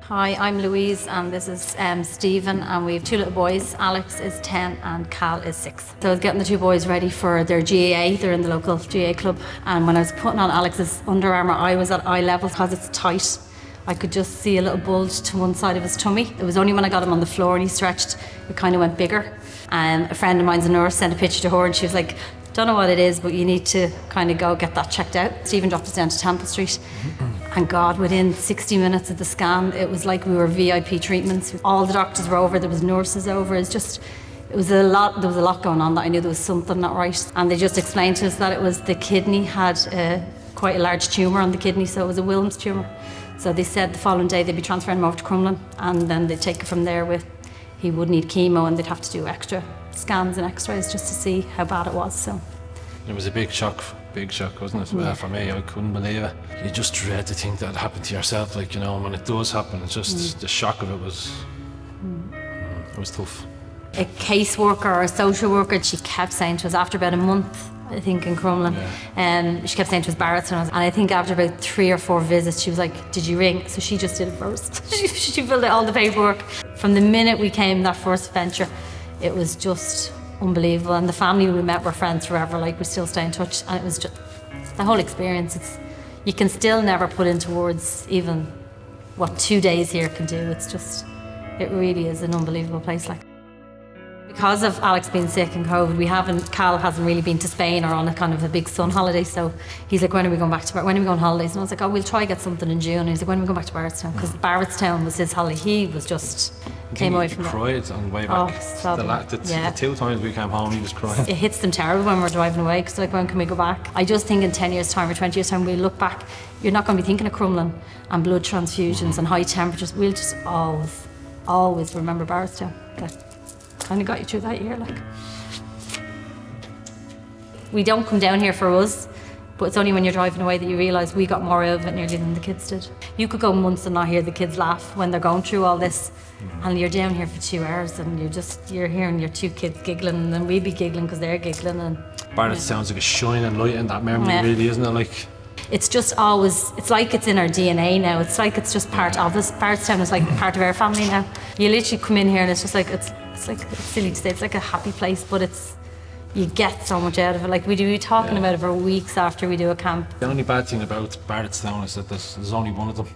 Hi, I'm Louise and this is Stephen, and we have two little boys. Alex is 10 and Cal is 6. So I was getting the two boys ready for their GAA. They're in the local GAA club, and when I was putting on Alex's Under Armour, I was at eye level because it's tight. I could just see a little bulge to one side of his tummy. It was only when I got him on the floor and he stretched, it kind of went bigger. A friend of mine's a nurse, sent a picture to her and she was like, don't know what it is, but you need to kind of go get that checked out. Stephen dropped us down to Temple Street. And God, within 60 minutes of the scan, it was like we were VIP treatments. All the doctors were over, there was nurses over. There was a lot going on that I knew there was something not right. And they just explained to us that it was the kidney had quite a large tumour on the kidney, so it was a Wilm's tumour. So they said the following day they'd be transferring him over to Crumlin, and then they'd take it from there with, he would need chemo and they'd have to do extra scans and x-rays just to see how bad it was. So it was a big shock, wasn't it? Yeah. For me, I couldn't believe it. You just dread to think that happened to yourself, like, you know, when it does happen, it's just the shock of it was, it was tough. A caseworker or a social worker, she kept saying to us after about a month, I think, in Crumlin, she kept saying to us Barretstown, and I think after about 3 or 4 visits, she was like, did you ring? So she just did it first. she filled out all the paperwork. From the minute we came that first venture, it was just unbelievable, and the family we met were friends forever, like we still stay in touch, and it was just, the whole experience, you can still never put into words even what 2 days here can do. It's just, it really is an unbelievable place. Like, because of Alex being sick and COVID, Cal hasn't really been to Spain or on a kind of a big sun holiday, so he's like, when are we going on holidays? And I was like, oh, we'll try get something in June. And he's like, when are we going back to Barretstown? Because Barretstown was his holiday. He was just, came away from it. He cried on the way back. The 2 times we came home, he was crying. It hits them terrible when we're driving away, because like, when can we go back? I just think in 10 years time or 20 years time, we look back, you're not going to be thinking of Crumlin and blood transfusions and high temperatures. We'll just always remember Barretstown. That kind of got you through that year. Like, we don't come down here for us, but it's only when you're driving away that you realise we got more out of it nearly than the kids did. You could go months and not hear the kids laugh when they're going through all this, and you're down here for 2 hours and you're hearing your 2 kids giggling, and then we'd be giggling because they're giggling. And Barrett sounds like a shining light in that memory, really, isn't it? Like, it's just always, it's like it's in our DNA now. It's like it's just part of us. Barretstown is like part of our family now. You literally come in here and it's just like, it's silly to say, it's like a happy place, but you get so much out of it. Like, we'd be talking about it for weeks after we do a camp. the only bad thing about Barretstown is that there's only one of them.